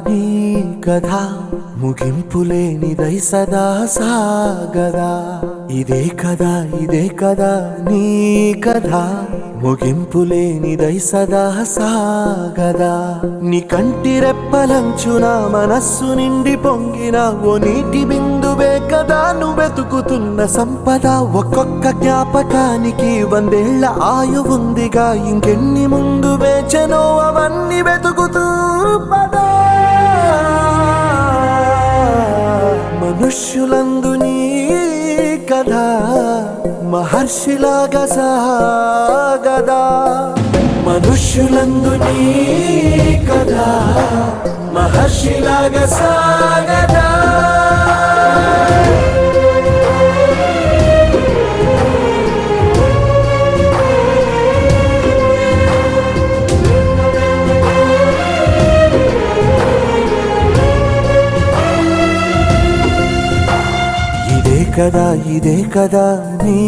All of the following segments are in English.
నీ కథ ముగింపులేనిదై సదా సాగదా. ఇదే కదా నీ కథ ముగింపులేనిదై సదా సాగదా. నీ కంటి రెప్పలంచున మనస్సు నిండి పొంగిన ఓ నీటి బిందువే కదా నువ్వెతుకుతున్న సంపద. ఒక్కొక్క జ్ఞాపకానికి 100 ఏళ్ల ఆయువుందిగా, ఇంకెన్ని ముందు వేచెనో అవన్నీ వెతుకుతూ పదా. మనుష్యులందు నీ కథ మహర్షిలాగా సాగదా. మనుష్యులందు నీ కథ మహర్షిలాగా సాగదా. ఇదే కదా నీ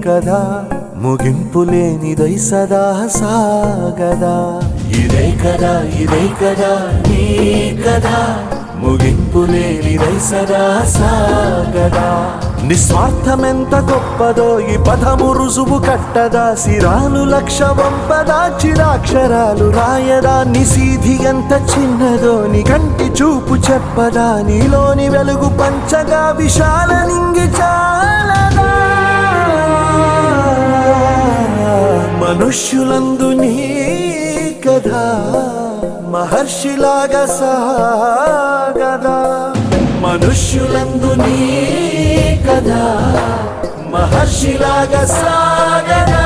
కథ ముగింపులేనిదై సదా సాగదా. ఇదే కదా నీ కథ ముగింపులేనిదై సదా సాగదా. నిస్వార్థమెంత గొప్పదో ఈ పదము రుజువు కట్టదా. సిరాలు లక్ష వంపదా, చిరాక్షరాలు రాయదా. నిశీధి ఎంత చిన్నదో నీ కంటి చూపు చెప్పదా. నీలోని వెలుగు పంచగా విశాల నింగి చాలదా. మనుష్యులందు నీ కథ మహర్షిలాగా సాగదా. మనుష్యులందు నీ కథ మహర్షిలాగా సాగదా.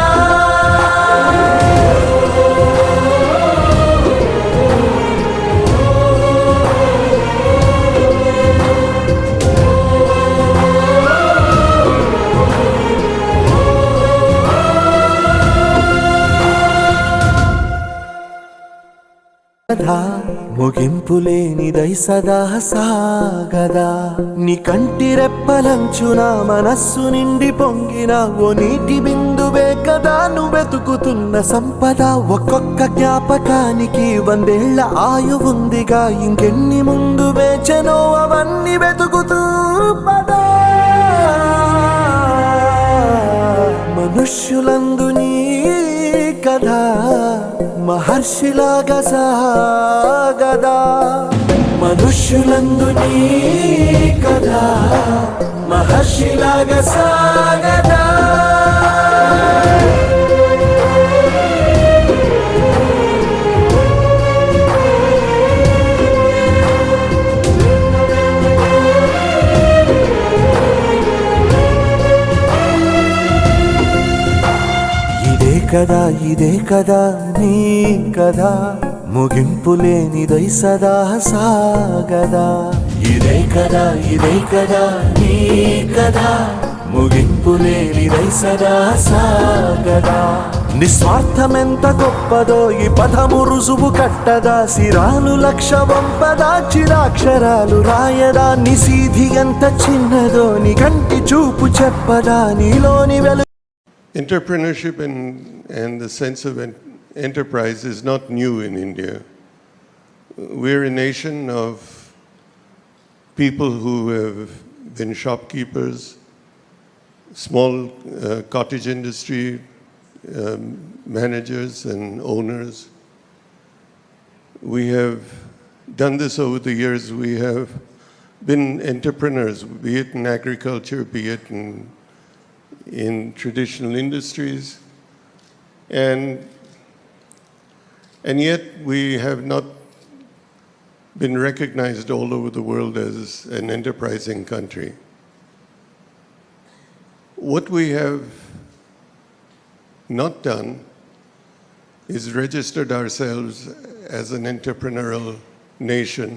ముగింపులేనిదై సదా సాగదా. నీ కంటి రెప్పలంచున మనస్సు నిండి పొంగిన ఓ నీటి బిందువే కదా నువ్వెతుకుతున్న సంపద. ఒక్కొక్క జ్ఞాపకానికి 100 ఏళ్ల ఆయువుందిగా, ఇంకెన్ని ముందు వేచెనో అవన్నీ వెతుకుతూ పదా. మనుష్యులందు నీ కథ మహర్షిలాగా సాగదా. మనుష్యులందు నీ కథ మహర్షిలాగా సాగదా. ఇదే కదా నీ కథ ముగింపులేనిదై సదా సాగదా. ఇదే కదా నీ కథ ముగింపులేనిదై సదా సాగదా. నిస్వార్థమెంత గొప్పదో ఈ పదము రుజువు కట్టదా. సిరాలు లక్ష వంపదా, చిరాక్షరాలు రాయదా. నిశీధి ఎంత చిన్నదో నీ కంటి చూపు చెప్పదా. నీలోని వెలుగు. Entrepreneurship and the sense of enterprise is not new in India. We're a nation of people who have been shopkeepers, small cottage industry managers and owners. We have done this over the years. We have been entrepreneurs, be it in agriculture, be it in traditional industries, and yet we have not been recognized all over the world as an enterprising country. What we have not done is registered ourselves as an entrepreneurial nation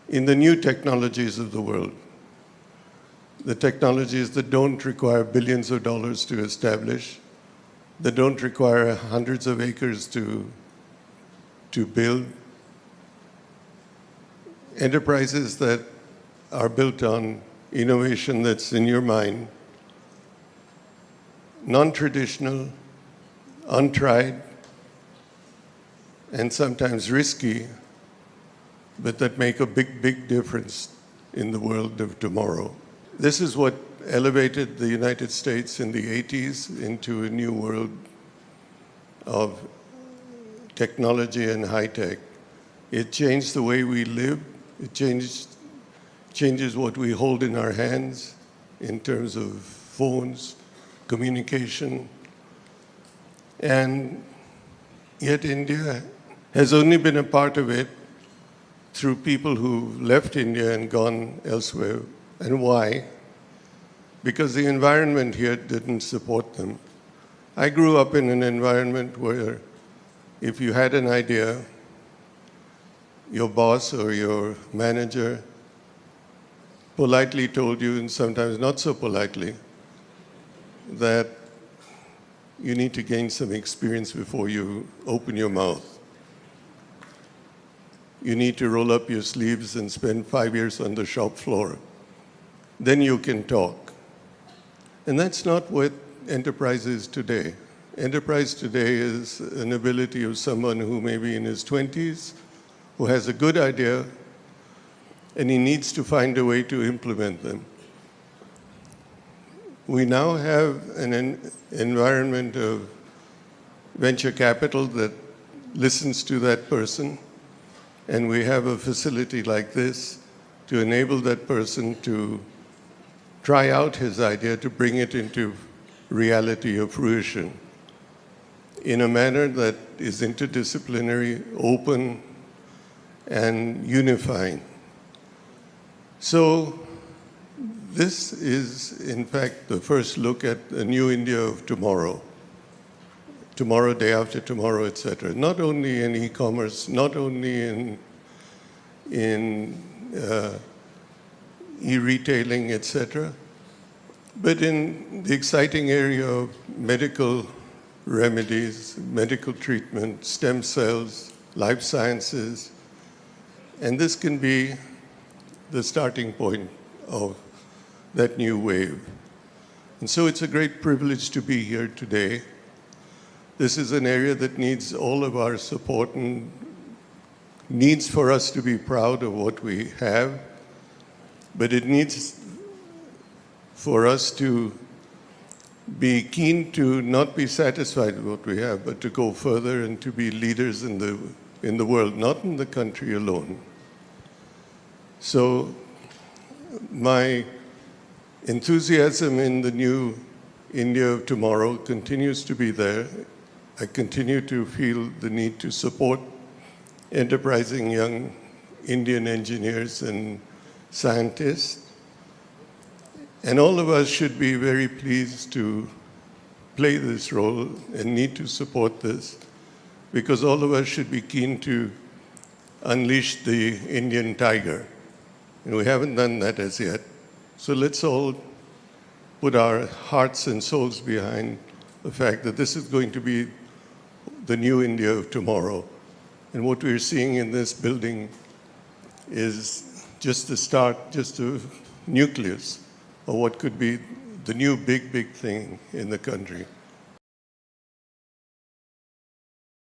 in the new technologies of the world. The technologies that don't require billions of dollars to establish, that don't require hundreds of acres to build. Enterprises that are built on innovation that's in your mind, non-traditional, untried, and sometimes risky, but that make a big, big difference in the world of tomorrow. This is what elevated the United States in the 80s into a new world of technology and high tech. It changed the way we live. It changes what we hold in our hands in terms of phones, communication. And yet India has only been a part of it through people who left India and gone elsewhere. And why? Because the environment here didn't support them. I grew up in an environment where if you had an idea, your boss or your manager politely told you, and sometimes not so politely, that you need to gain some experience before you open your mouth. You need to roll up your sleeves and spend 5 years on the shop floor. Then you can talk. And that's not what enterprise is today. Enterprise today is an ability of someone who may be in his 20s, who has a good idea, and he needs to find a way to implement them. We now have an environment of venture capital that listens to that person, and we have a facility like this to enable that person to try out his idea, to bring it into reality or fruition in a manner that is interdisciplinary, open, and unifying. So this is, in fact, the first look at a new India of tomorrow. Tomorrow, day after tomorrow, etc. Not only in e-commerce, not only in e-retailing, etc., but in the exciting area of medical remedies, medical treatment, stem cells, life sciences, and this can be the starting point of that new wave. And so it's a great privilege to be here today. This is an area that needs all of our support and needs for us to be proud of what we have, but it needs for us to be keen to not be satisfied with what we have, but to go further and to be leaders in the world, not in the country alone. So my enthusiasm in the new India of tomorrow continues to be there. I continue to feel the need to support enterprising young Indian engineers and scientists. And all of us should be very pleased to play this role and need to support this, because all of us should be keen to unleash the Indian tiger. And we haven't done that as yet. So let's all put our hearts and souls behind the fact that this is going to be the new India of tomorrow. And what we're seeing in this building is just the start, just a nucleus of what could be the new big, big thing in the country.